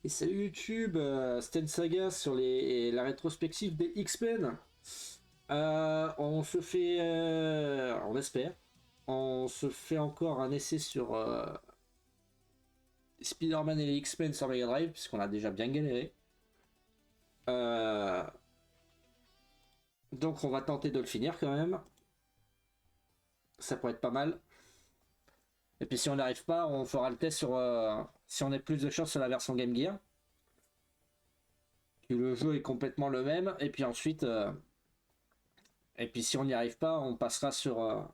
Et salut YouTube, c'était une saga sur la rétrospective des X-Men. On se fait, on espère, on se fait encore un essai sur Spider-Man et les X-Men sur Mega Drive, puisqu'on a déjà bien galéré. Euh, donc on va tenter de le finir quand même. Ça pourrait être pas mal. Et puis si on n'arrive pas, on fera le test sur si on a plus de chance sur la version Game Gear. Que le jeu est complètement le même. Et puis ensuite, et puis si on n'y arrive pas, on passera sur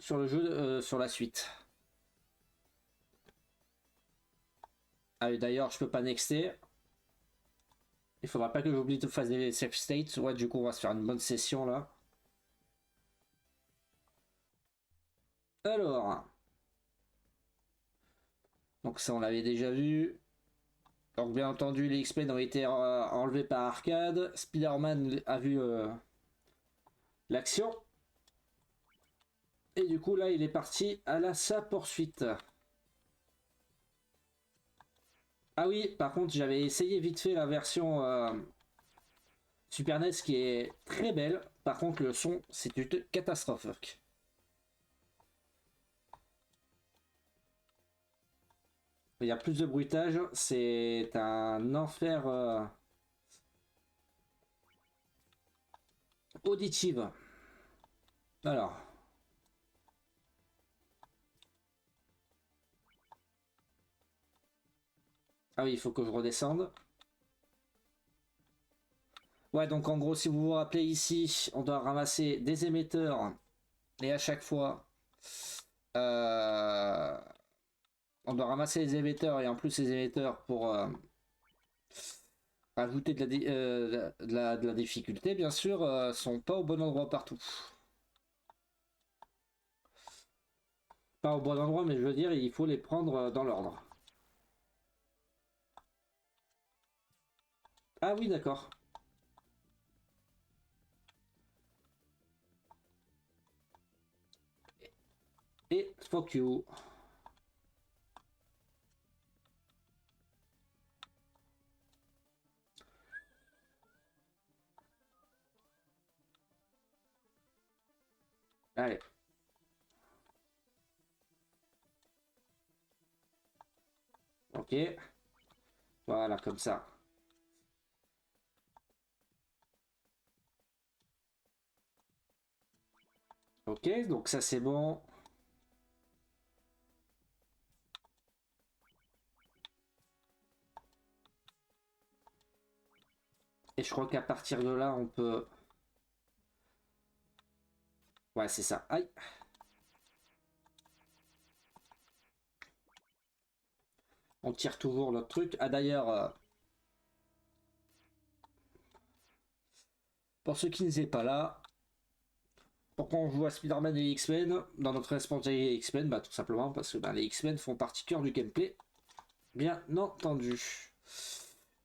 le jeu, sur la suite. Ah, d'ailleurs, je peux pas nexter. Il faudra pas que j'oublie de faire des save states. Ouais, du coup, on va se faire une bonne session là. Alors, donc ça, on l'avait déjà vu. Donc, bien entendu, les X-Men ont été enlevés par Arcade. Spider-Man a vu l'action. Et du coup, là, il est parti à sa poursuite. Ah oui, par contre, j'avais essayé vite fait la version Super NES qui est très belle. Par contre, le son, c'est une catastrophe. Il y a plus de bruitage, c'est un enfer auditive. Alors, ah oui, il faut que je redescende. Ouais, donc en gros, si vous vous rappelez ici, on doit ramasser des émetteurs et à chaque fois, euh, on doit ramasser les émetteurs et en plus les émetteurs pour rajouter de la difficulté, bien sûr, sont pas au bon endroit partout. Pas au bon endroit, mais je veux dire, il faut les prendre dans l'ordre. Ah oui, d'accord. Et fuck you. Allez, ok. Voilà, comme ça. Ok, donc ça c'est bon. Et je crois qu'à partir de là, on peut... Ouais, c'est ça. Aïe. On tire toujours notre truc. Ah d'ailleurs, pour ceux qui n'étaient pas là, pourquoi on joue à Spider-Man et les X-Men dans notre responsabilité X-Men? Bah tout simplement parce que bah, les X-Men font partie cœur du gameplay. Bien entendu.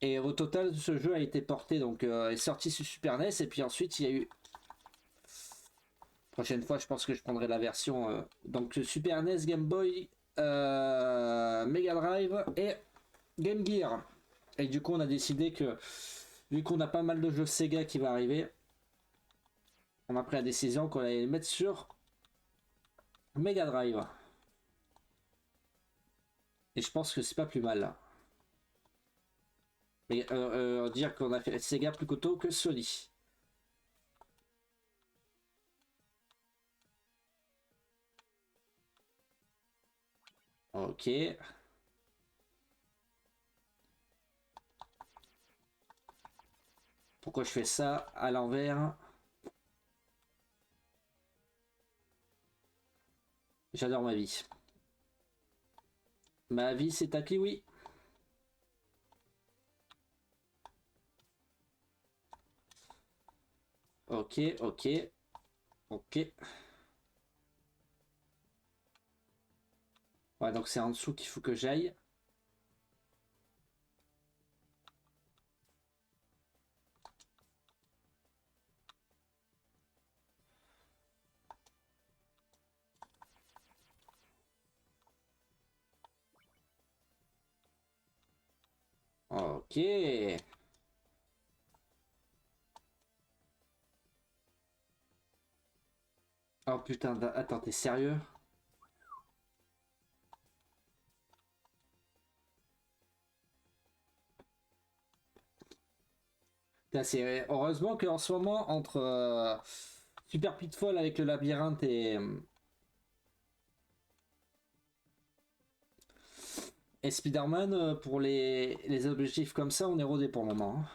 Et au total, ce jeu a été porté, donc est sorti sur Super NES, et puis ensuite il y a eu... Prochaine fois, je pense que je prendrai la version donc Super NES, Game Boy, Mega Drive et Game Gear. Et du coup, on a décidé que, vu qu'on a pas mal de jeux Sega qui va arriver, on a pris la décision qu'on allait les mettre sur Mega Drive. Et je pense que c'est pas plus mal là. Mais dire qu'on a fait Sega plus coûteux que Sony. Ok. Pourquoi je fais ça à l'envers? J'adore ma vie. Ma vie, c'est un kiwi. Ok, ok, ok. Ouais, donc c'est en dessous qu'il faut que j'aille. Ok. Oh putain, attends, t'es sérieux? Putain, heureusement qu'en ce moment, entre Super Pitfall avec le labyrinthe et Spider-Man, pour les objectifs comme ça, on est rodé pour le moment, hein.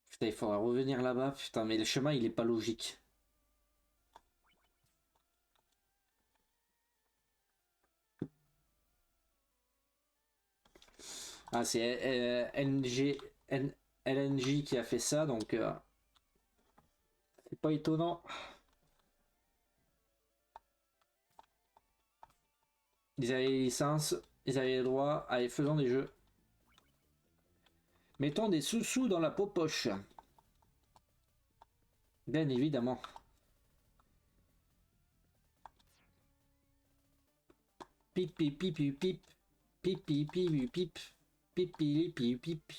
Putain, il faudrait revenir là-bas. Putain, mais le chemin, il est pas logique. Ah, c'est LNG qui a fait ça, donc c'est pas étonnant. Ils avaient les licences, ils avaient les droits. Allez, faisons des jeux. Mettons des sous-sous dans la peau poche. Bien évidemment. Pip pip pip pip pip. Pip pip pip pip pip. Pip pip pip pip.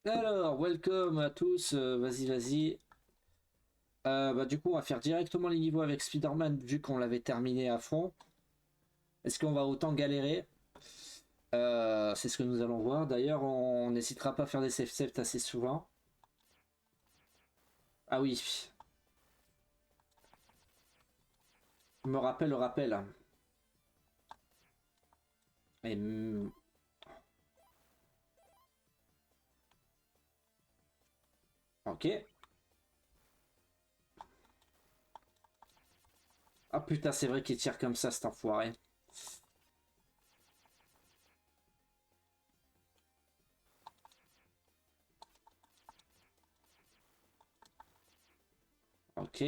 Alors, welcome à tous. Vas-y, vas-y. Bah, du coup, on va faire directement les niveaux avec Spider-Man vu qu'on l'avait terminé à fond. Est-ce qu'on va autant galérer? C'est ce que nous allons voir. D'ailleurs, on n'hésitera pas à faire des save safes assez souvent. Ah oui, je me rappelle le rappel. Et, ok. Ah putain, c'est vrai qu'il tire comme ça, cet enfoiré. Ok.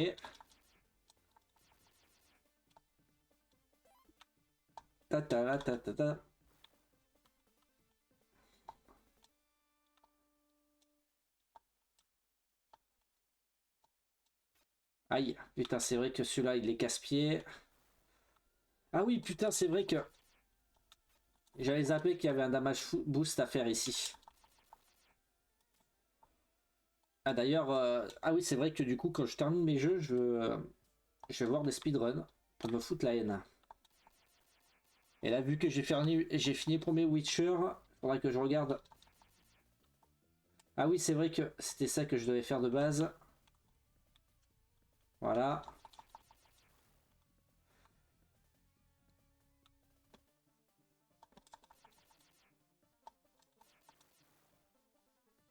Ta ta ta ta ta. Aïe, putain, c'est vrai que celui-là, il est casse-pied. Ah oui, putain, c'est vrai que j'avais zappé qu'il y avait un damage boost à faire ici. Ah d'ailleurs, ah oui, c'est vrai que du coup, quand je termine mes jeux, je vais voir des speedruns pour me foutre la haine. Et là, vu que j'ai fini le premier Witcher, il faudra que je regarde. Ah oui, c'est vrai que c'était ça que je devais faire de base. Voilà.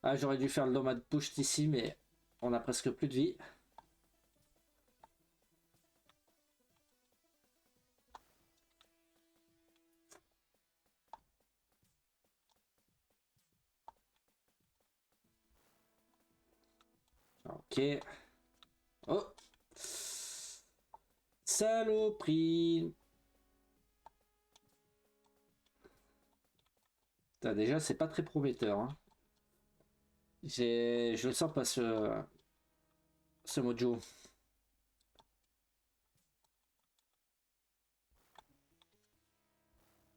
Ah, j'aurais dû faire le nomade push ici, mais on a presque plus de vie. Ok. Oh. Saloperie. Putain, déjà, c'est pas très prometteur, hein. Je le sens pas ce mojo.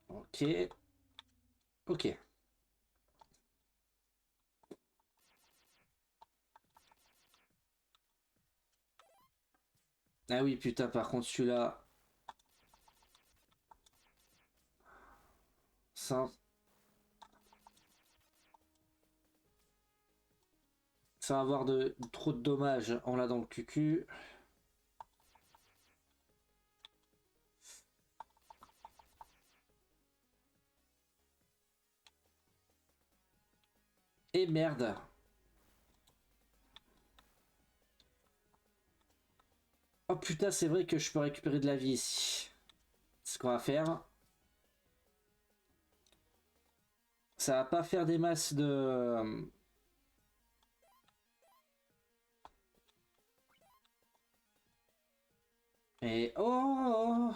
Ok. Ok. Ah oui, putain, par contre, celui-là, sans, sans avoir trop de dommages, on l'a dans le cucu. Et merde. Oh putain, c'est vrai que je peux récupérer de la vie ici. C'est ce qu'on va faire. Ça va pas faire des masses de... Et oh,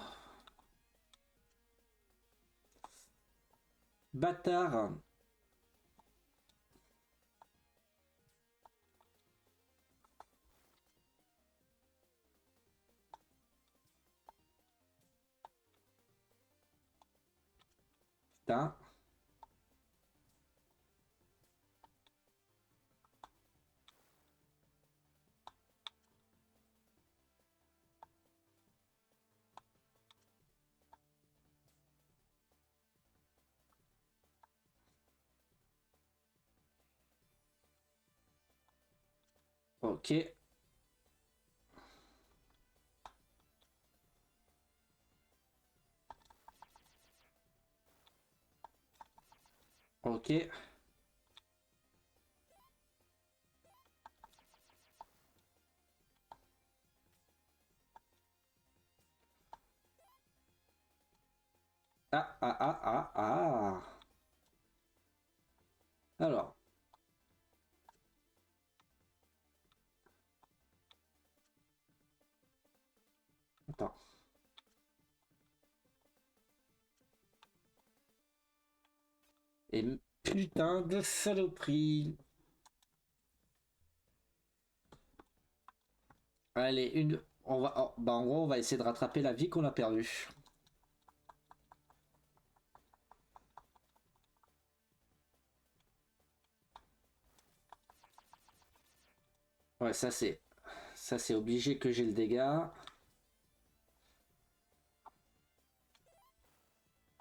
bâtard. Putain. Ok. Ok. Ah, ah, ah, ah, ah. Alors. Attends. Et putain de saloperie. Allez, une... On va... oh, bah en gros, on va essayer de rattraper la vie qu'on a perdue. Ouais, ça c'est... Ça c'est obligé que j'ai le dégât.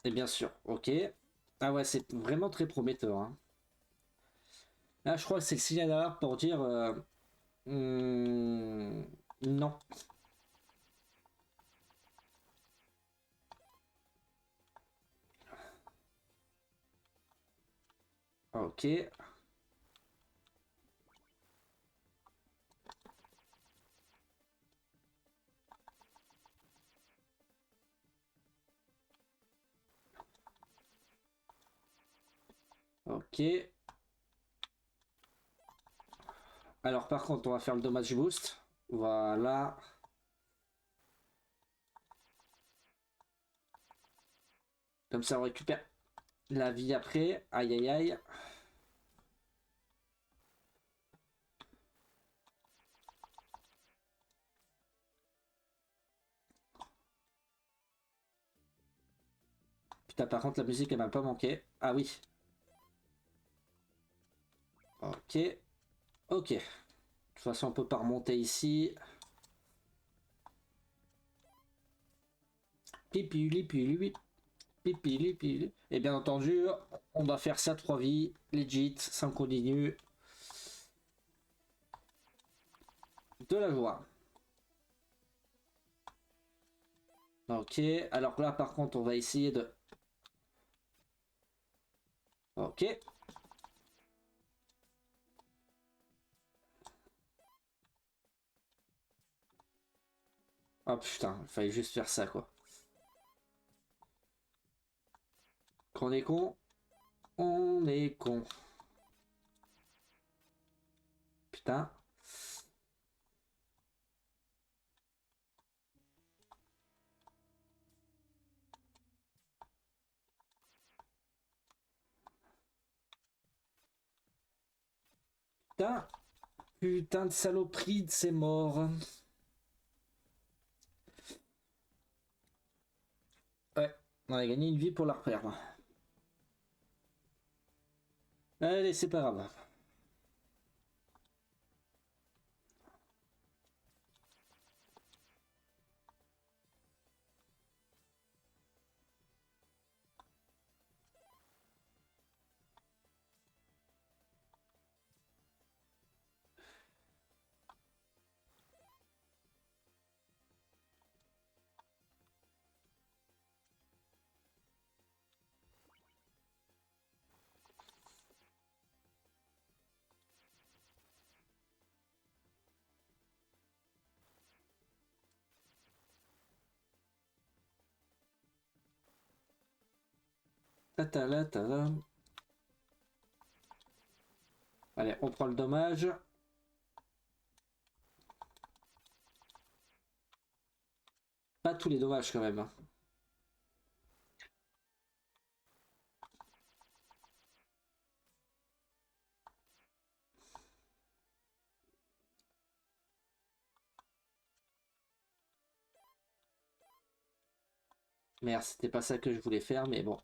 Et bien sûr, ok. Ah ouais, c'est vraiment très prometteur, hein. Là, je crois que c'est le signal d'alerte pour dire... non. Ok. Ok. Alors par contre, on va faire le dommage boost. Voilà. Comme ça, on récupère la vie après. Aïe aïe aïe. Putain, par contre, la musique, elle m'a pas manqué. Ah oui. Ok. Ok. De toute façon, on peut pas remonter ici. Pipili, pili, pipili, pili. Et bien entendu, on va faire ça 3 vies. Legit, ça continue. De la joie. Ok. Alors là, par contre, on va essayer de... Ok. Oh putain, il fallait juste faire ça, quoi. Qu'on est con. On est con. Putain. Putain. Putain de saloperie de ces morts. Ouais, on a gagné une vie pour la reperdre. Allez, c'est pas grave. Ta-ta-la-ta-la. Allez, on prend le dommage. Pas tous les dommages quand même, hein. Merde, c'était pas ça que je voulais faire, mais bon.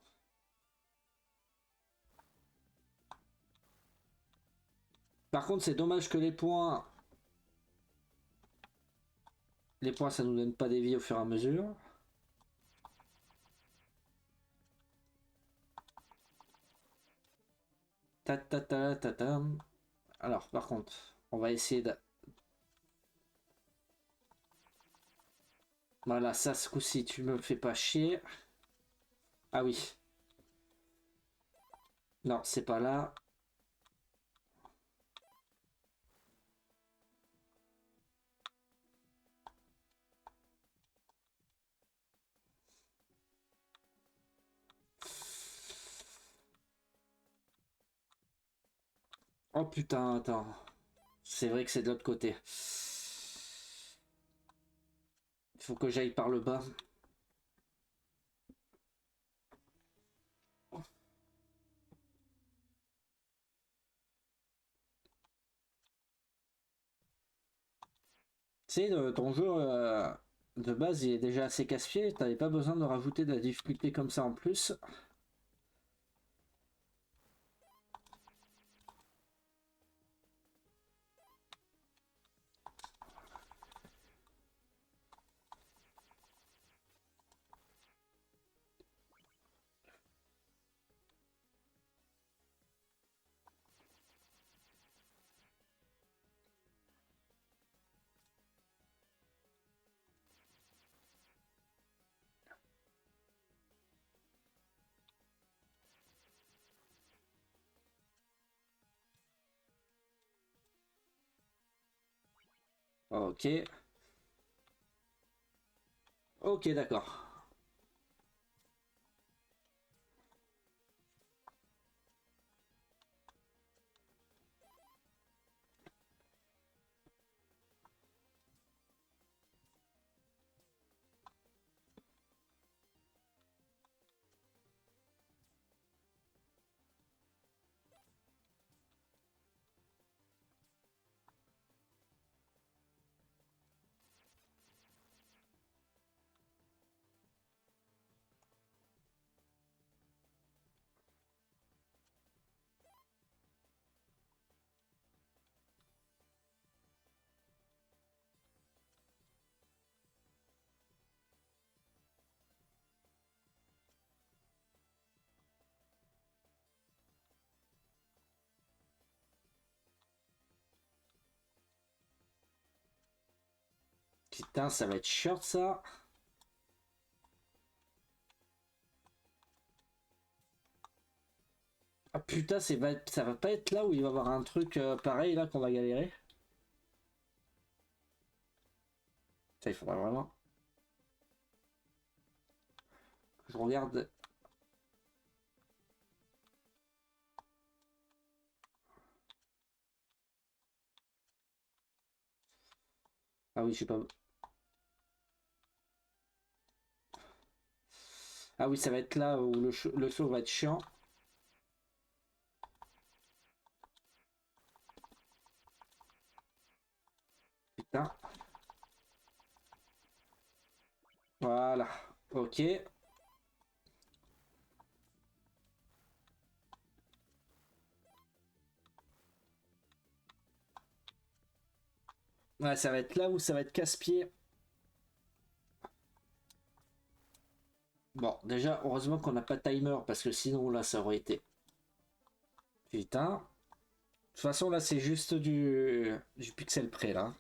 Par contre, c'est dommage que les points... Les points, ça nous donne pas des vies au fur et à mesure. Ta ta ta ta ta. Alors, par contre, on va essayer de... Voilà, ça, ce coup-ci, tu me fais pas chier. Ah oui. Non, c'est pas là. Oh putain, attends. C'est vrai que c'est de l'autre côté. Il faut que j'aille par le bas. Tu sais, ton jeu de base, il est déjà assez casse-pied. T'avais pas besoin de rajouter de la difficulté comme ça en plus. Ok. Ok, d'accord. Putain, ça va être short ça. Ah putain, ça va pas être là où il va y avoir un truc pareil là qu'on va galérer. Ça, il faudra vraiment. Je regarde. Ah oui, je sais pas. Ah oui, ça va être là où le saut va être chiant. Putain. Voilà. Ok. Ouais, ça va être là où ça va être casse-pied. Bon, déjà, heureusement qu'on n'a pas de timer parce que sinon là, ça aurait été. Putain. De toute façon, là, c'est juste du pixel près là.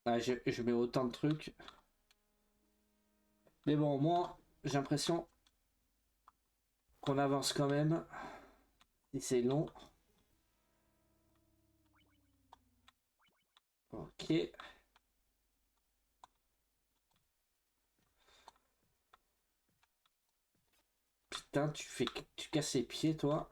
Ah, je mets autant de trucs. Mais bon, moi, j'ai l'impression qu'on avance quand même. Si c'est long. Ok. Putain, tu casses les pieds, toi.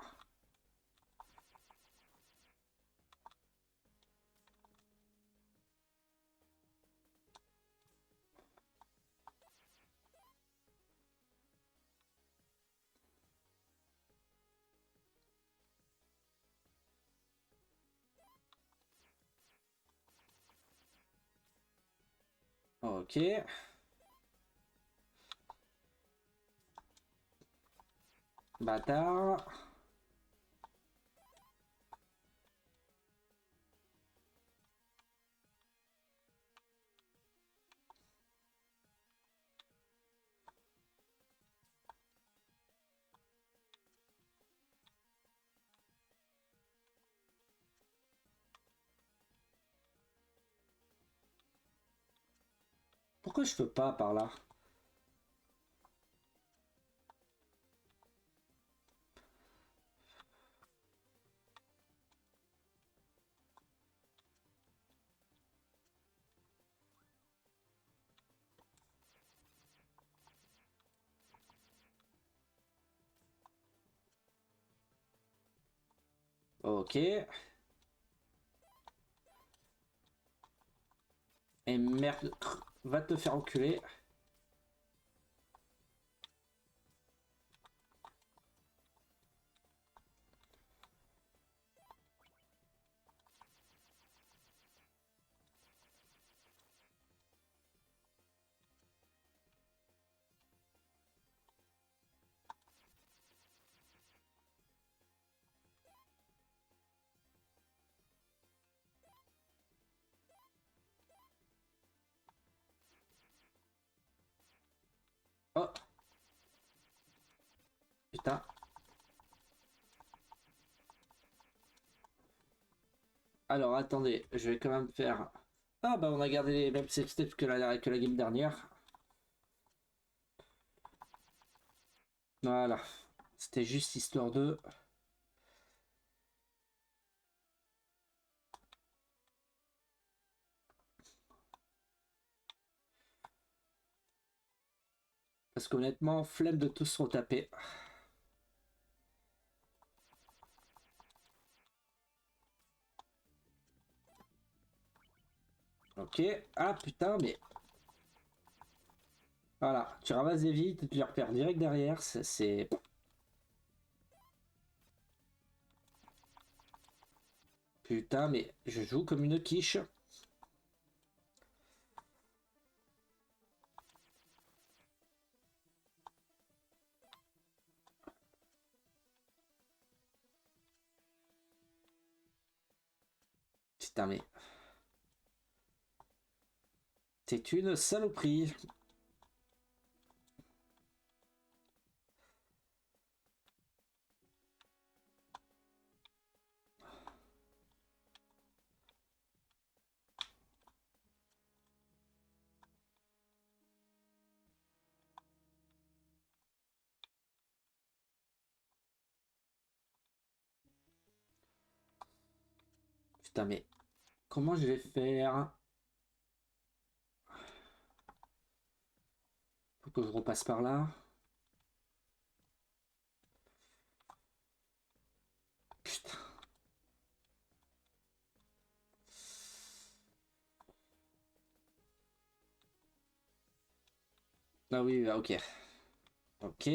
Ok. Bâtard. Pourquoi je peux pas par là? Ok. Et merde. Va te faire enculer. Oh. Putain. Alors attendez, je vais quand même faire. Ah bah on a gardé les mêmes save steps que la game dernière. Voilà. C'était juste histoire de. Parce qu'honnêtement, flemme de tous se retaper. Ok. Ah putain, mais. Voilà. Tu ramasses des vies, tu les repères direct derrière. C'est. Putain, mais je joue comme une quiche. Putain, mais. C'est une saloperie. Putain, mais. Comment je vais faire? Faut que je repasse par là. Putain. Ah oui, ah, ok. Ok.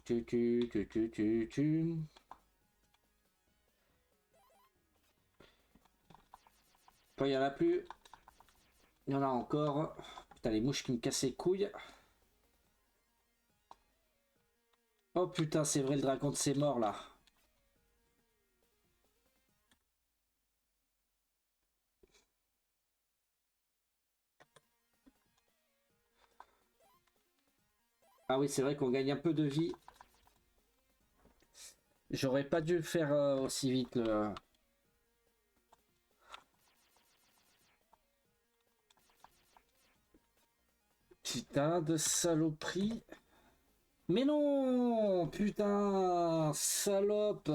Tu. Quand il y en a plus, il y en a encore. Putain, les mouches qui me cassent les couilles. Oh putain, c'est vrai, le dragon de ses morts là. Ah oui, c'est vrai qu'on gagne un peu de vie. J'aurais pas dû faire aussi vite le... Putain de saloperie. Mais non! Putain! Salope!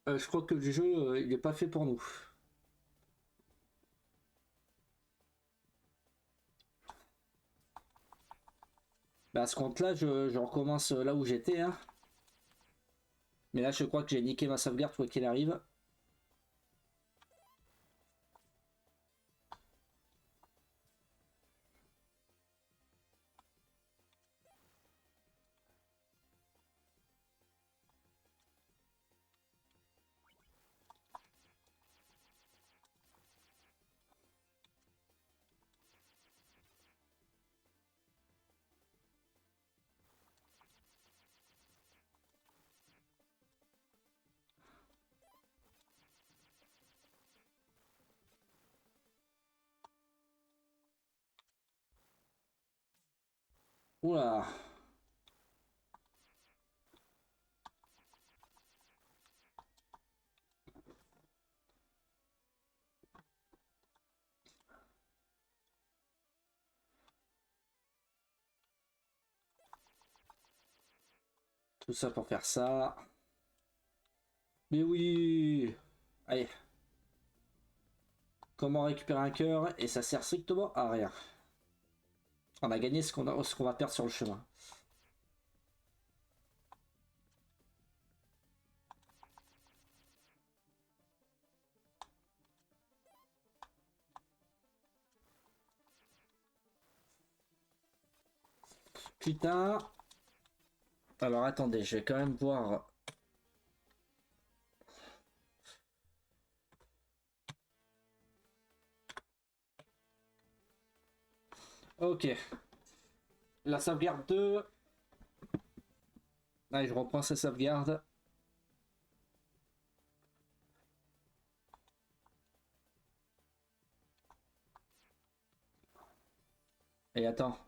Je crois que le jeu, il est pas fait pour nous. Bah, à ce compte-là, je recommence là où j'étais, hein. Mais là, je crois que j'ai niqué ma sauvegarde, quoi qu'il arrive. Oula. Tout ça pour faire ça. Mais oui. Allez. Comment récupérer un cœur et ça sert strictement à rien. On a gagné ce qu'on va perdre sur le chemin. Putain. Alors attendez, je vais quand même voir. Ok. La sauvegarde 2. Allez, je reprends sa sauvegarde. Et attends.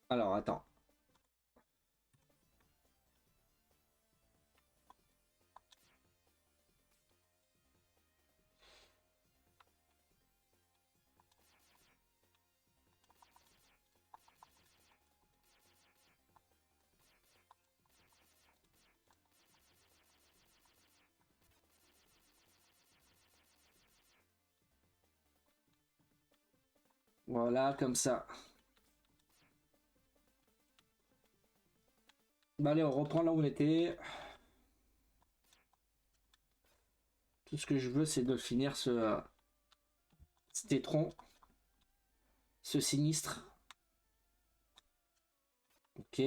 Alors attends. Voilà, comme ça. Bah allez, on reprend là où on était. Tout ce que je veux, c'est de finir cet étron. Ce sinistre. Ok.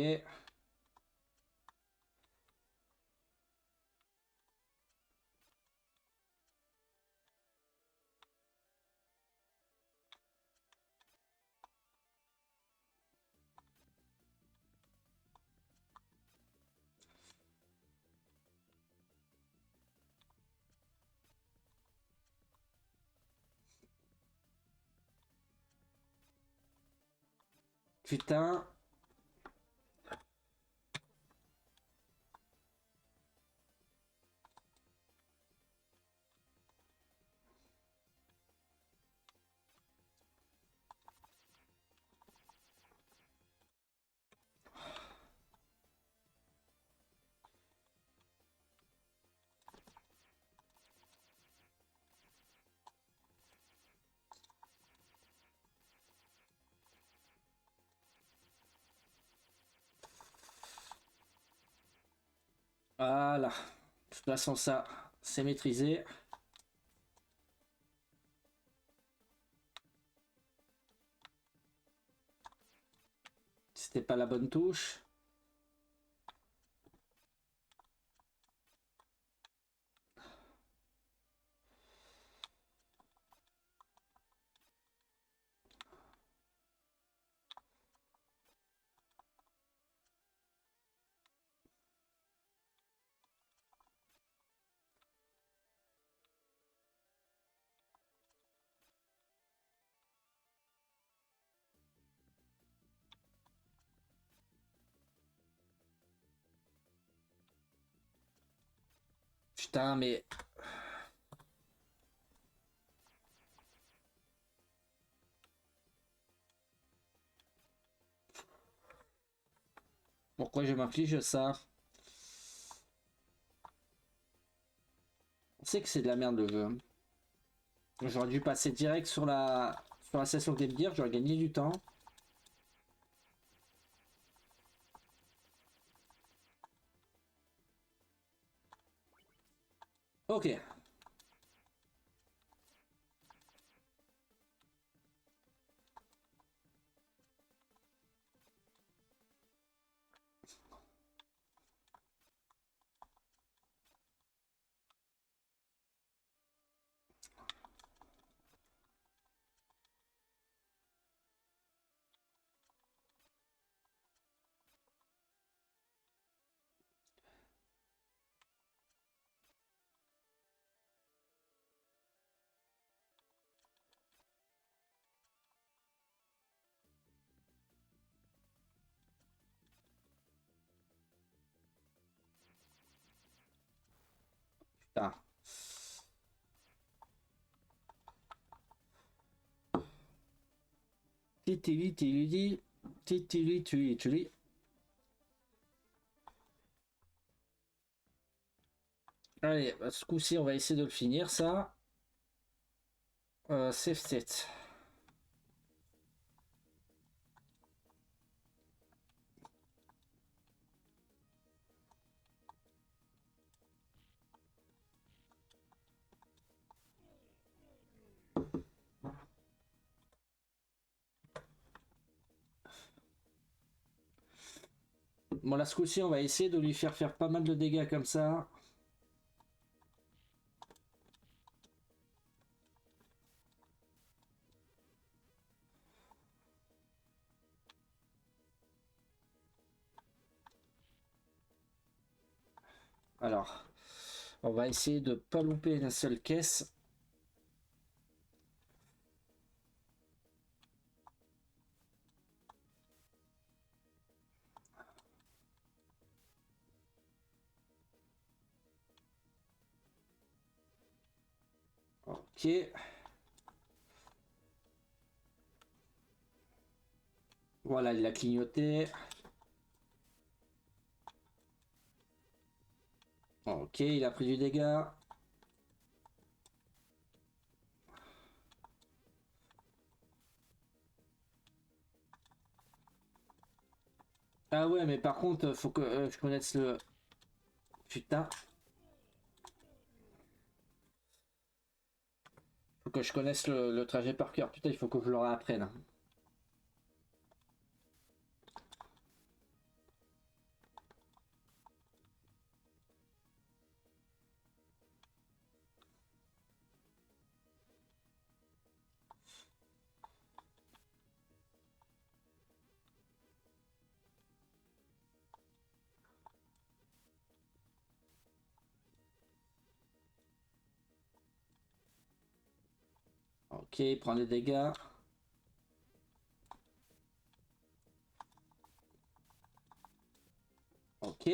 Putain. Voilà. De toute façon, ça, c'est maîtrisé. C'était pas la bonne touche. Putain, mais... Pourquoi je m'inflige ça? On sait que c'est de la merde le jeu. J'aurais dû passer direct sur la session Game Gear, j'aurais gagné du temps. Ok. Putain. Titili, tilili, titili, tuli, tuli. Allez, bah, ce coup-ci, on va essayer de le finir, ça. Save state. Bon, là, ce coup-ci, on va essayer de lui faire pas mal de dégâts comme ça. Alors, on va essayer de pas louper une seule caisse. Ok. Voilà, il a clignoté. Ok, il a pris du dégât. Ah ouais, mais par contre, faut que je connaisse le... Putain. Faut que je connaisse le trajet par cœur. Putain, il faut que je le réapprenne. Ok, il prend des dégâts. Ok.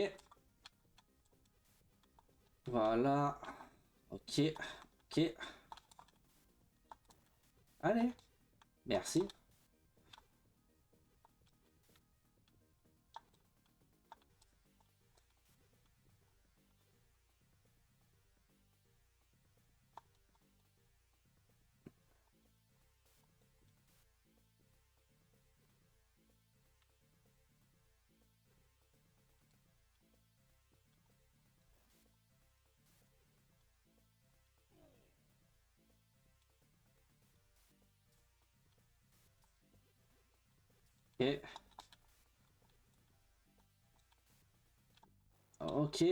Voilà. Ok. Ok. Allez. Merci. Ok. Ok.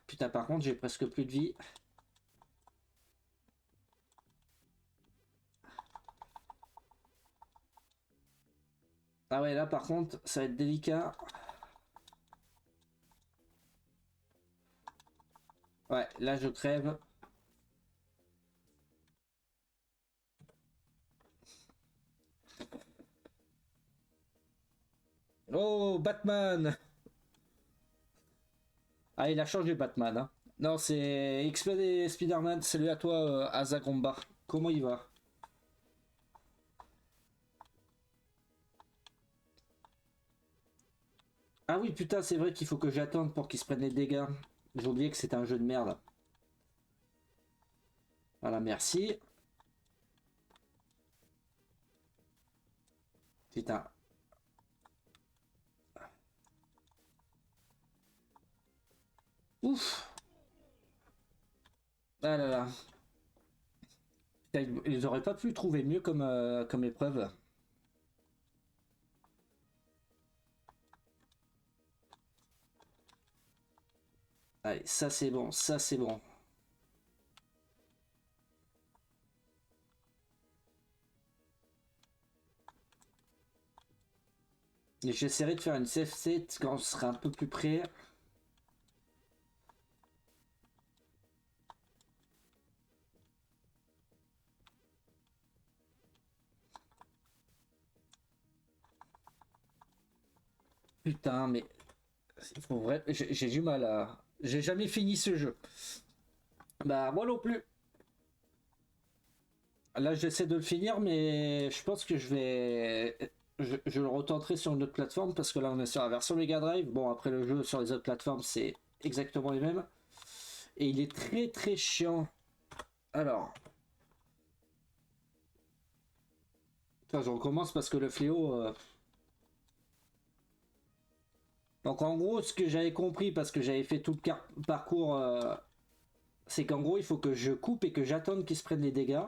Putain, par contre, j'ai presque plus de vie. Ah ouais, là, par contre, ça va être délicat. Ouais, là, je crève. Oh, Batman! Ah, il a changé Batman, hein. Non, c'est X-Men et Spider-Man. Salut à toi, Azagomba. Comment il va? Ah oui, putain, c'est vrai qu'il faut que j'attende pour qu'il se prenne les dégâts. J'ai oublié que c'était un jeu de merde. Voilà, merci. Putain. Ouf. Ah là là. Putain, ils auraient pas pu trouver mieux comme épreuve. Allez, ça c'est bon, ça c'est bon. Et j'essaierai de faire une safe set quand on sera un peu plus près. Putain, mais faut vrai, j'ai du mal à. J'ai jamais fini ce jeu. Bah moi non plus. Là j'essaie de le finir, mais je pense que je le retenterai sur une autre plateforme parce que là on est sur la version Mega Drive. Bon après le jeu sur les autres plateformes c'est exactement les mêmes. Et il est très très chiant. Alors, je recommence parce que le fléau. Donc en gros, ce que j'avais compris, parce que j'avais fait tout le parcours, c'est qu'en gros, il faut que je coupe et que j'attende qu'il se prenne les dégâts.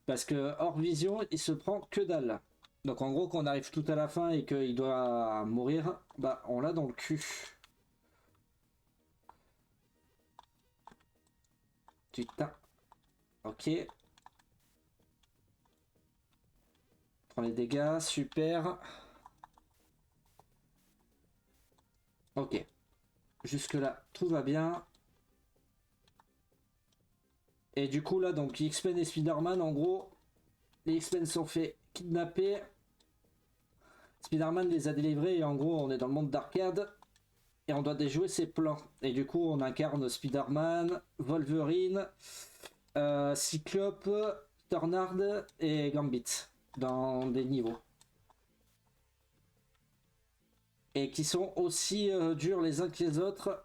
Parce que hors vision, il se prend que dalle. Donc en gros, quand on arrive tout à la fin et qu'il doit mourir, bah on l'a dans le cul. Putain. Ok. Prends les dégâts, super. Ok. Jusque là, tout va bien. Et du coup là, donc X-Men et Spider-Man, en gros, les X-Men sont fait kidnapper. Spider-Man les a délivrés et en gros, on est dans le monde d'arcade et on doit déjouer ses plans. Et du coup, on incarne Spider-Man, Wolverine, Cyclope, Tornard et Gambit dans des niveaux. Et qui sont aussi durs les uns que les autres.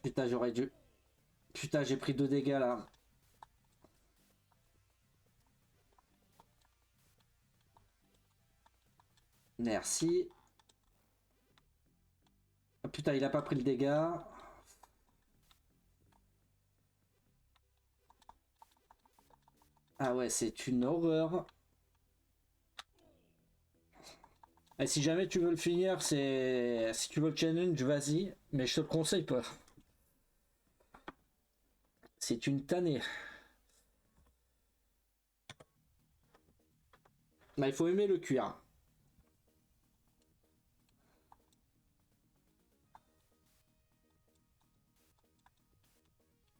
Putain, j'aurais dû. Putain, j'ai pris 2 dégâts là. Merci. Ah, putain, il a pas pris le dégât. Ah ouais, c'est une horreur. Et si jamais tu veux le finir, c'est. Si tu veux le challenge, vas-y. Mais je te le conseille pas. C'est une tannée. Bah, il faut aimer le cuir.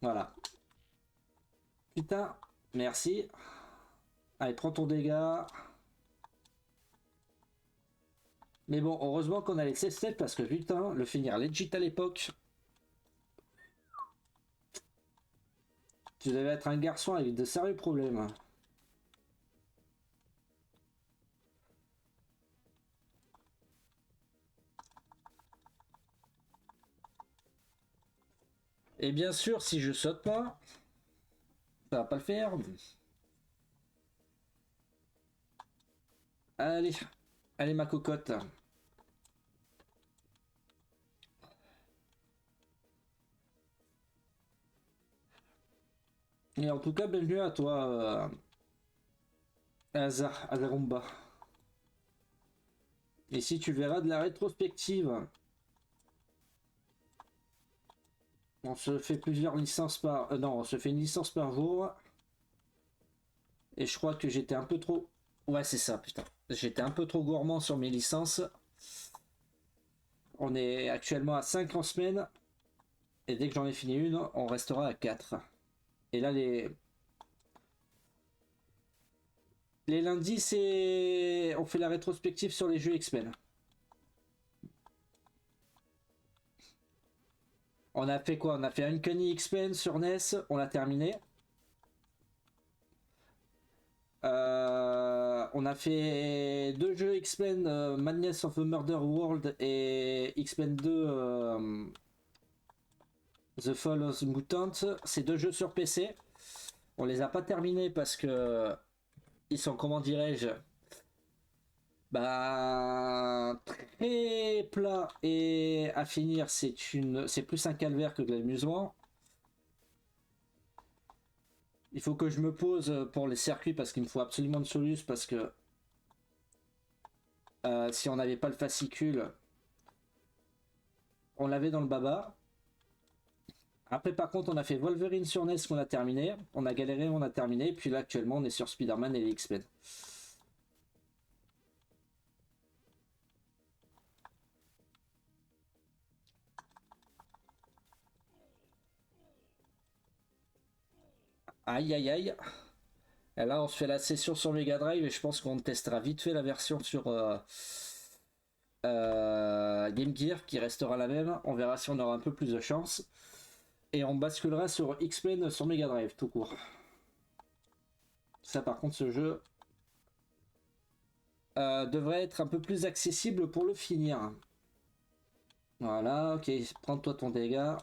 Voilà. Putain, merci. Allez, prends ton dégât. Mais bon, heureusement qu'on a les 16 steps parce que putain, le finir legit à l'époque, tu devais être un garçon avec de sérieux problèmes. Et bien sûr, si je saute pas, ça va pas le faire. Allez, allez ma cocotte. Et en tout cas, bienvenue à toi, Azarumba. Et si tu verras de la rétrospective, on se fait plusieurs licences par... non, on se fait une licence par jour. Et je crois que j'étais un peu trop... Ouais, c'est ça, putain. J'étais un peu trop gourmand sur mes licences. On est actuellement à 5 en semaine. Et dès que j'en ai fini une, on restera à 4. Et là, les lundis, c'est... On fait la rétrospective sur les jeux X-Men. On a fait quoi? On a fait Uncanny X-Men sur NES, on l'a terminé. On a fait deux jeux X-Men, Madness of the Murder World et X-Men 2 The Fall of the Mutant. C'est deux jeux sur PC. On les a pas terminés parce que ils sont, comment dirais-je, bah très plats et à finir. C'est plus un calvaire que de l'amusement. Il faut que je me pose pour les circuits parce qu'il me faut absolument de Solus parce que si on n'avait pas le fascicule, on l'avait dans le baba. Après, par contre, on a fait Wolverine sur NES qu'on a terminé. On a galéré, on a terminé. Puis là, actuellement, on est sur Spider-Man et les X-Men. Aïe, aïe, aïe. Et là, on se fait la session sur Mega Drive et je pense qu'on testera vite fait la version sur Game Gear qui restera la même. On verra si on aura un peu plus de chance. Et on basculera sur X-Men sur Mega Drive, tout court. Ça, par contre, ce jeu devrait être un peu plus accessible pour le finir. Voilà, ok, prends-toi ton dégât.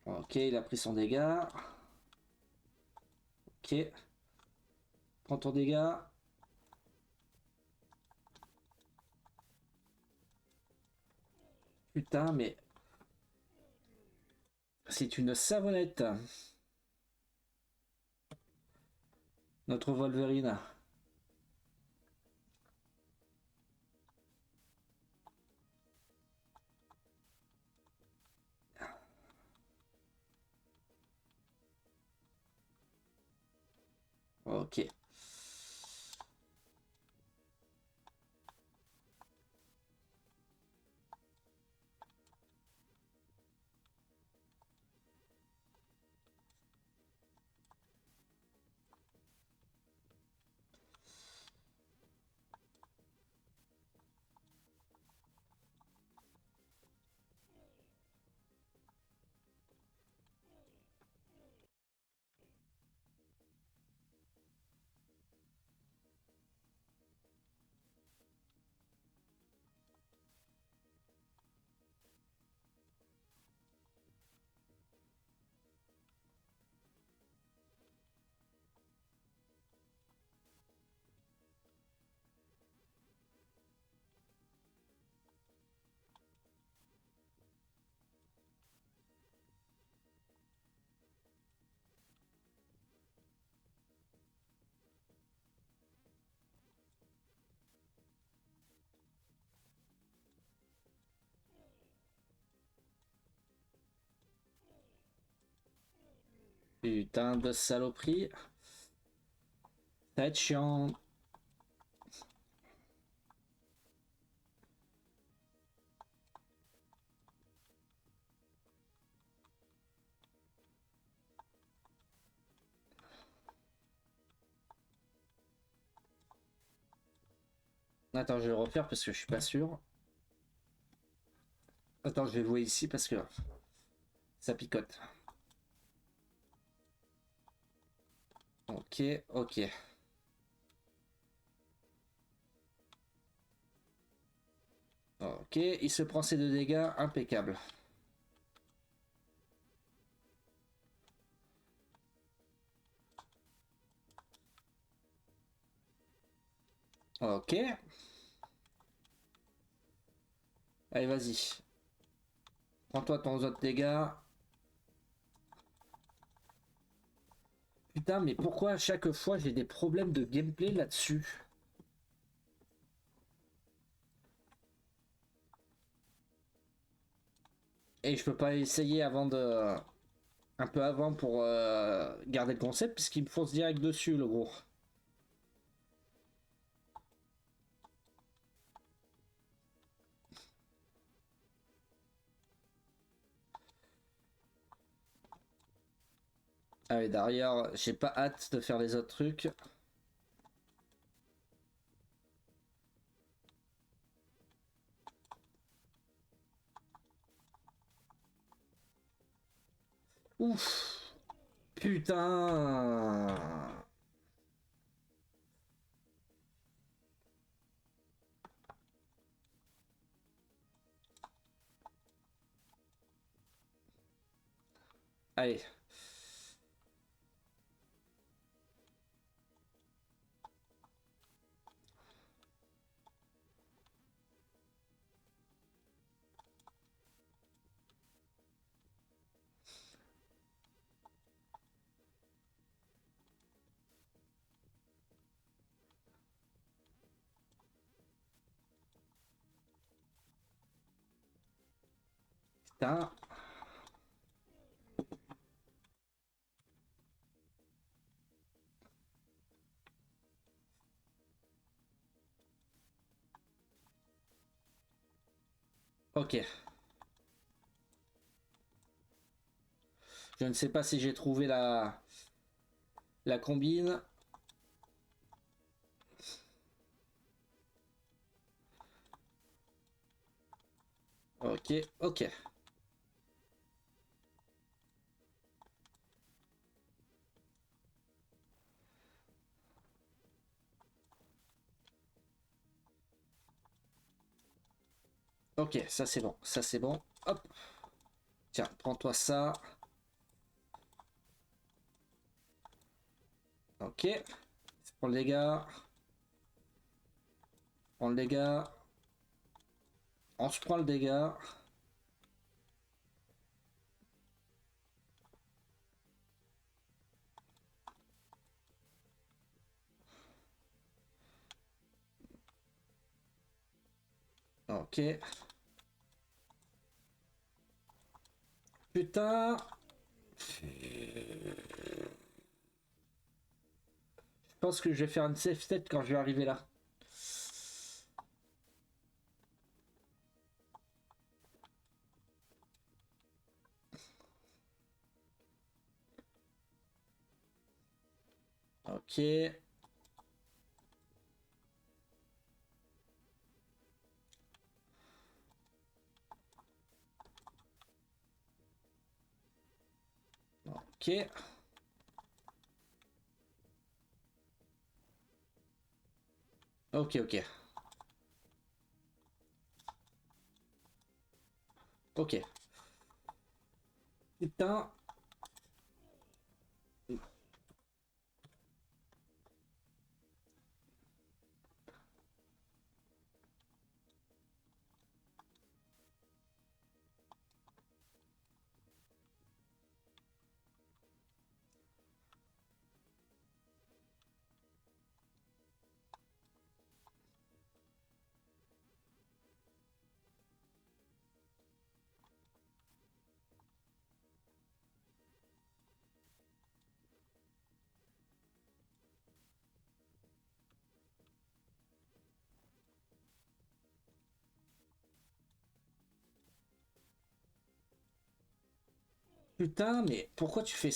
Ok, il a pris son dégât. Ok. Prends ton dégât. Putain, mais... c'est une savonnette. Notre Wolverine. Ok. Putain de saloperie. Ça va être chiant. Attends, je vais refaire parce que je suis pas sûr. Attends, je vais jouer ici parce que ça picote. Ok, ok. Ok, il se prend ses deux dégâts, impeccable. Ok. Allez, vas-y. Prends-toi ton autre dégâts. Putain, mais pourquoi à chaque fois j'ai des problèmes de gameplay là-dessus? Et je peux pas essayer avant de... un peu avant pour garder le concept puisqu'il me fonce direct dessus le gros. Ah oui, derrière, j'ai pas hâte de faire les autres trucs. Ouf. Putain. Allez. Putain. Ok. Je ne sais pas si j'ai trouvé la combine. Ok, ok. Ok, ça c'est bon, ça c'est bon. Hop. Tiens, prends-toi ça. Ok. Prends le dégât. Prends le dégât. On se prend le dégât. Ok. Putain. Je pense que je vais faire une safe state quand je vais arriver là. Ok. Ok. Ok, ok. Ok. Putain. Putain, mais pourquoi tu fais...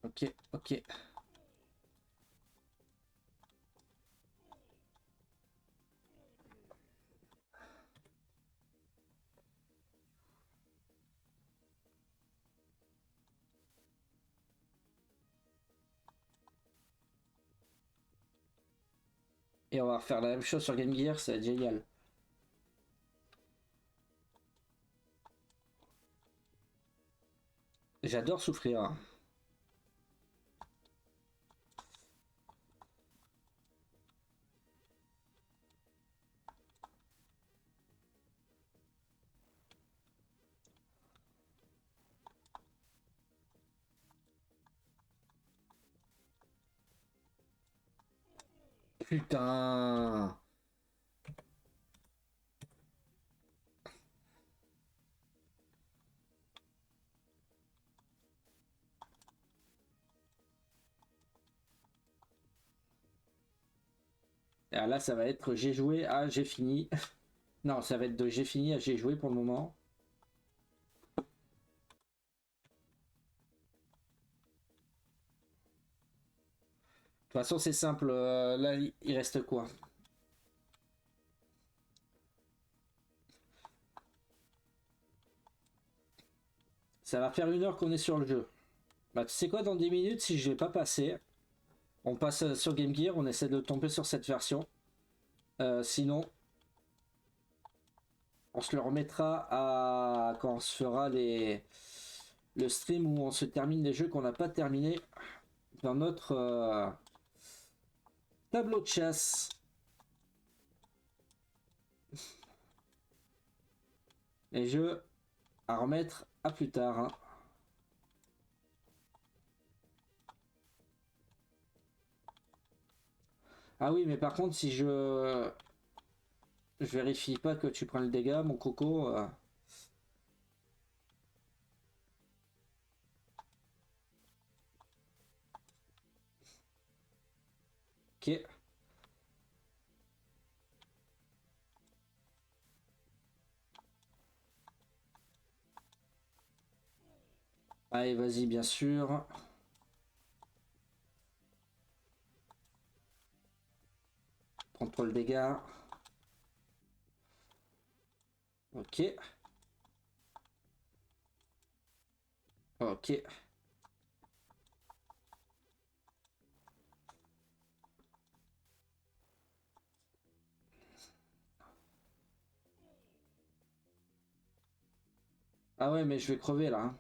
Ok, ok. Et on va refaire la même chose sur Game Gear, ça va être génial. J'adore souffrir. Putain. Et là, ça va être j'ai joué à j'ai fini. Non, ça va être de j'ai fini à j'ai joué pour le moment. De toute façon, c'est simple. Là, il reste quoi? Ça va faire 1 heure qu'on est sur le jeu. Bah, tu sais quoi, dans 10 minutes, si je vais pas passer, on passe sur Game Gear, on essaie de tomber sur cette version. Sinon, on se le remettra à quand on se fera le stream où on se termine les jeux qu'on n'a pas terminé dans notre tableau de chasse. Les jeux à remettre à plus tard. Hein. Ah oui, mais par contre, si je vérifie pas que tu prends le dégât, mon coco. Ok. Allez, vas-y, bien sûr. Prends-toi le dégât. Ok. Ok. Ah ouais, mais je vais crever là. Hein.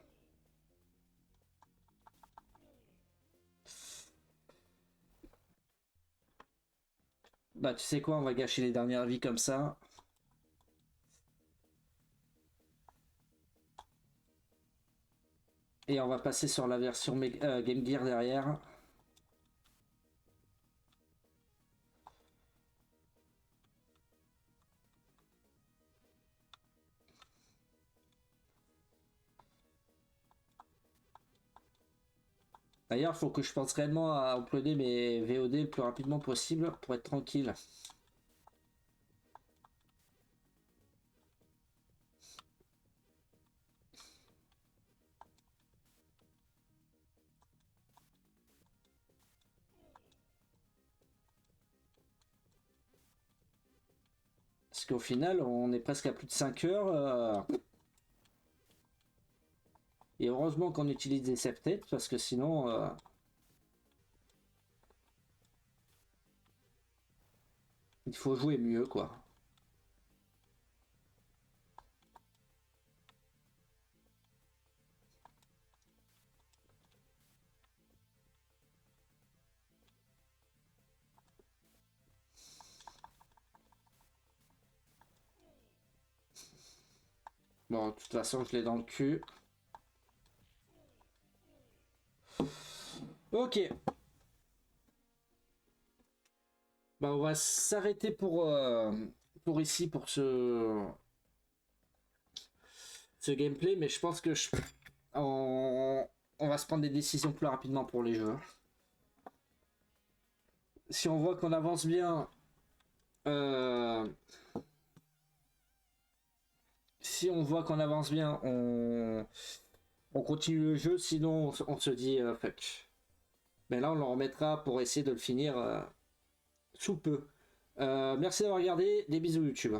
Bah, tu sais quoi, on va gâcher les dernières vies comme ça. Et on va passer sur la version Game Gear derrière. D'ailleurs, il faut que je pense réellement à uploader mes VOD le plus rapidement possible pour être tranquille. Parce qu'au final, on est presque à plus de 5 heures. Et heureusement qu'on utilise des save tapes parce que sinon, il faut jouer mieux quoi. Bon, de toute façon, je l'ai dans le cul. Ok. Bah, on va s'arrêter pour ici, pour ce gameplay, mais je pense que on va se prendre des décisions plus rapidement pour les jeux. Si on voit qu'on avance bien, si on voit qu'on avance bien, on continue le jeu, sinon on se dit fuck. Mais là, on le remettra pour essayer de le finir sous peu. Merci d'avoir regardé, des bisous YouTube.